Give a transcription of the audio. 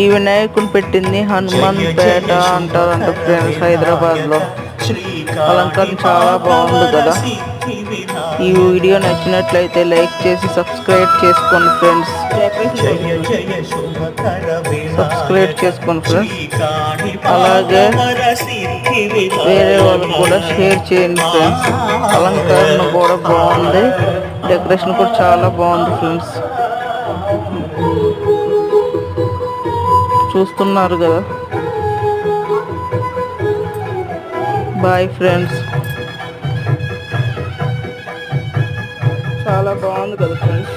ఈ వినాయకుని పెట్టింది హనుమాన్ పేట అంటారంట ఫ్రెండ్స్, హైదరాబాద్లో. అలంకరణ చాలా బాగుంది కదా. ఈ వీడియో నచ్చినట్లయితే లైక్ చేసి సబ్స్క్రైబ్ చేసుకోండి ఫ్రెండ్స్. అలాగే వేరే వాళ్ళు కూడా షేర్ చేయండి ఫ్రెండ్స్. అలంకరణ కూడా బాగుంది, డెకరేషన్ కూడా చాలా బాగుంది ఫ్రెండ్స్. చూస్తున్నారు కదా. Boyfriends. చాలా బాగుంది కదా ఫ్రెండ్స్.